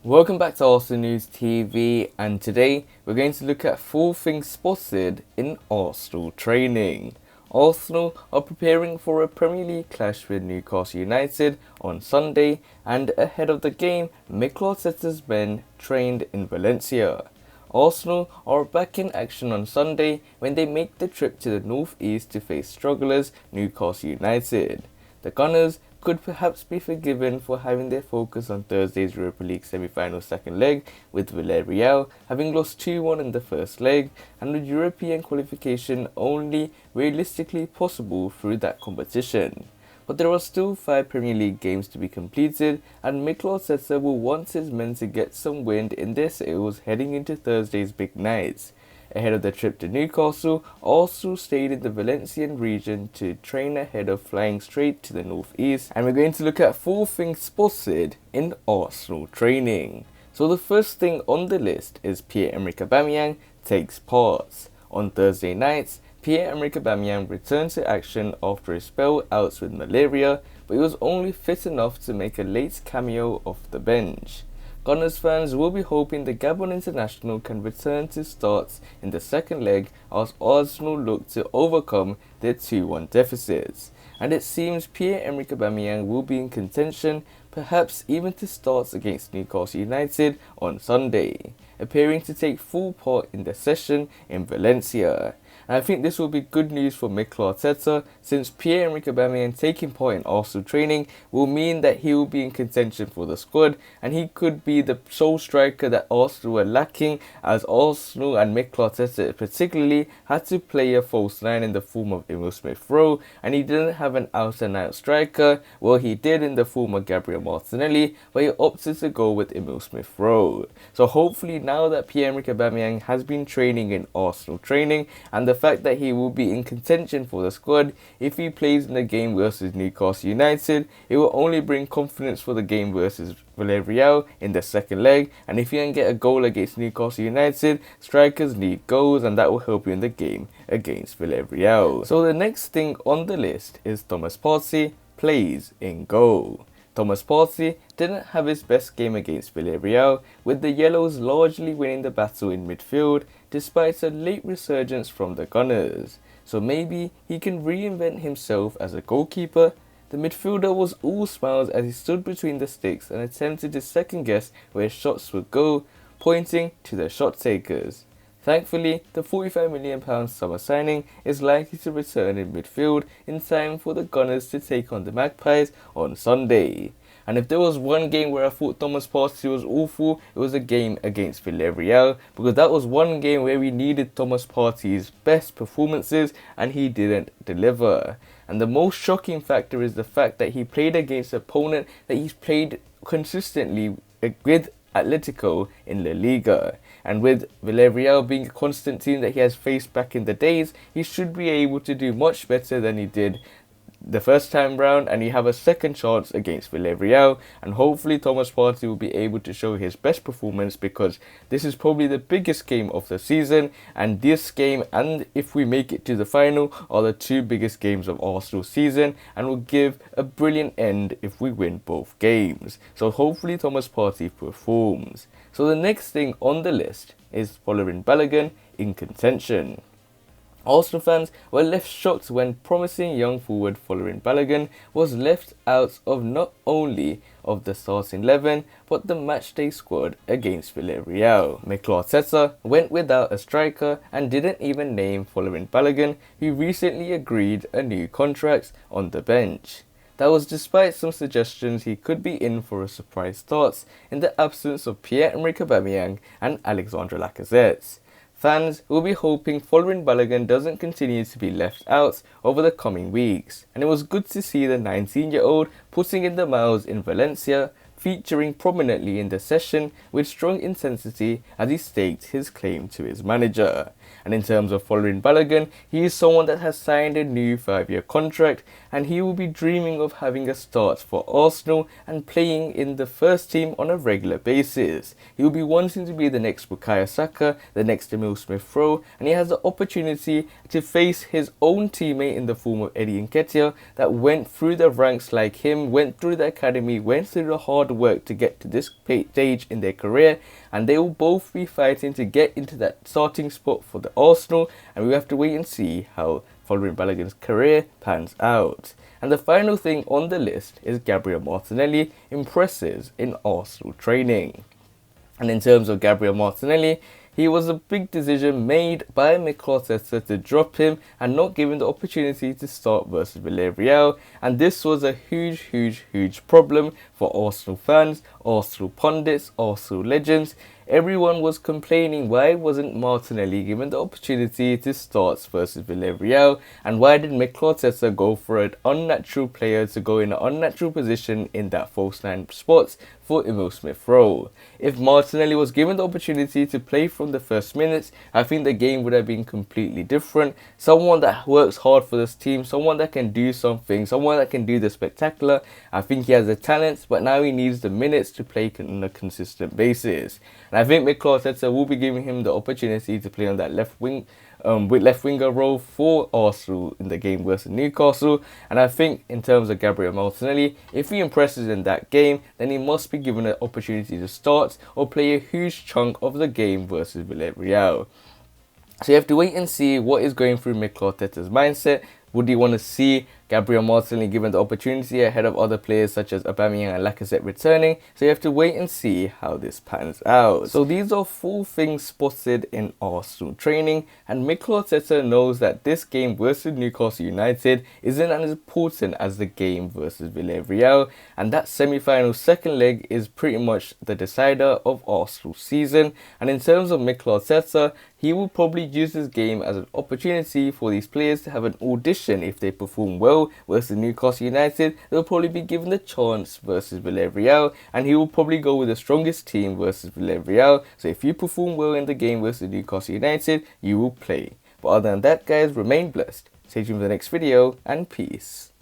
Welcome back to Arsenal News TV, and today we're going to look at 4 things spotted in Arsenal training. Arsenal are preparing for a Premier League clash with Newcastle United on Sunday, and ahead of the game, Mikel Arteta's men trained in Valencia. Arsenal are back in action on Sunday when they make the trip to the northeast to face strugglers Newcastle United. The Gunners could perhaps be forgiven for having their focus on Thursday's Europa League semi-final second leg, with Villarreal having lost 2-1 in the first leg, and with European qualification only realistically possible through that competition. But there are still 5 Premier League games to be completed, and Mikel Arteta will want his men to get some wind in their sails heading into Thursday's big nights. Ahead of the trip to Newcastle, Arsenal stayed in the Valencian region to train ahead of flying straight to the northeast, and we're going to look at 4 things spotted in Arsenal training. So the first thing on the list is Pierre-Emerick Aubameyang takes part. On Thursday nights, Pierre-Emerick Aubameyang returned to action after a spell out with malaria, but he was only fit enough to make a late cameo off the bench. Gunners fans will be hoping the Gabon international can return to starts in the second leg as Arsenal look to overcome their 2-1 deficits. And it seems Pierre-Emerick Aubameyang will be in contention, perhaps even to start against Newcastle United on Sunday, appearing to take full part in the session in Valencia. And I think this will be good news for Mikel Arteta, since Pierre-Emerick Aubameyang taking part in Arsenal training will mean that he will be in contention for the squad, and he could be the sole striker that Arsenal were lacking, as Arsenal and Mikel Arteta particularly had to play a false 9 in the form of Rowe, and he didn't have an out-and-out striker. Well, he did in the form of Gabriel Martinelli, but he opted to go with Rowe. So hopefully now that Pierre-Emerick Aubameyang has been training in Arsenal training, and the fact that he will be in contention for the squad if he plays in the game versus Newcastle United, it will only bring confidence for the game versus Villarreal in the second leg. And if you can get a goal against Newcastle United, strikers need goals, and that will help you in the game against Villarreal. So the next thing on the list is Thomas Partey plays in goal. Thomas Partey didn't have his best game against Villarreal, with the Yellows largely winning the battle in midfield despite a late resurgence from the Gunners. So maybe he can reinvent himself as a goalkeeper. The midfielder was all smiles as he stood between the sticks and attempted to second guess where shots would go, pointing to the shot takers. Thankfully, the £45 million summer signing is likely to return in midfield in time for the Gunners to take on the Magpies on Sunday. And if there was one game where I thought Thomas Partey was awful, it was a game against Villarreal, because that was one game where we needed Thomas Partey's best performances and he didn't deliver. And the most shocking factor is the fact that he played against an opponent that he's played consistently with, Atletico, in La Liga. And with Villarreal being a constant team that he has faced back in the days, he should be able to do much better than he did the first time round, and you have a second chance against Villarreal, and hopefully Thomas Partey will be able to show his best performance, because this is probably the biggest game of the season, and this game, and if we make it to the final, are the 2 biggest games of Arsenal's season, and will give a brilliant end if we win both games. So hopefully Thomas Partey performs. So the next thing on the list is Folarin Balogun in contention. Arsenal fans were left shocked when promising young forward Folarin Balogun was left out of not only of the starting 11 but the matchday squad against Villarreal. Mikel Arteta went without a striker and didn't even name Folarin Balogun, who recently agreed a new contract, on the bench. That was despite some suggestions he could be in for a surprise start in the absence of Pierre-Emerick Aubameyang and Alexandre Lacazette. Fans will be hoping Folarin Balogun doesn't continue to be left out over the coming weeks, and it was good to see the 19-year-old putting in the miles in Valencia, featuring prominently in the session with strong intensity as he staked his claim to his manager. And in terms of Folarin Balogun, he is someone that has signed a new 5-year contract, and he will be dreaming of having a start for Arsenal and playing in the first team on a regular basis. He will be wanting to be the next bukayo Saka, the next Rowe, and he has the opportunity to face his own teammate in the form of Eddie Nketiah that went through the ranks like him, went through the academy, went through the hard hard work to get to this stage in their career, and they will both be fighting to get into that starting spot for the Arsenal, and we have to wait and see how Folarin Balogun's career pans out. And the final thing on the list is Gabriel Martinelli impresses in Arsenal training. And in terms of Gabriel Martinelli, he was a big decision made by Mikel to drop him and not give him the opportunity to start versus Villarreal, and this was a huge problem for Arsenal fans, Arsenal pundits, Arsenal legends. Everyone was complaining why wasn't Martinelli given the opportunity to start versus Villarreal, and why did Mikel go for an unnatural player to go in an unnatural position in that false 9 spot for Emil Smith-Rowe. If Martinelli was given the opportunity to play from the first minutes, I think the game would have been completely different. Someone that works hard for this team, someone that can do something, someone that can do the spectacular. I think he has the talent, but now he needs the minutes to play on a consistent basis. And I think Mikel will be giving him the opportunity to play on that left wing, with left winger role for Arsenal in the game versus Newcastle. And I think in terms of Gabriel Martinelli, if he impresses in that game, then he must be given an opportunity to start or play a huge chunk of the game versus Villarreal. So you have to wait and see what is going through Mikel Arteta's mindset. Would he want to see Gabriel Martinelli given the opportunity ahead of other players such as Aubameyang and Lacazette returning? So you have to wait and see how this pans out. So these are 4 things spotted in Arsenal training, and Mikel Arteta knows that this game versus Newcastle United isn't as important as the game versus Villarreal, and that semi-final second leg is pretty much the decider of Arsenal's season. And in terms of Mikel Arteta, he will probably use this game as an opportunity for these players to have an audition. If they perform well versus Newcastle United, they'll probably be given the chance versus Villarreal, and he will probably go with the strongest team versus Villarreal. So if you perform well in the game versus Newcastle United, you will play. But other than that, guys, remain blessed. Stay tuned for the next video, and peace.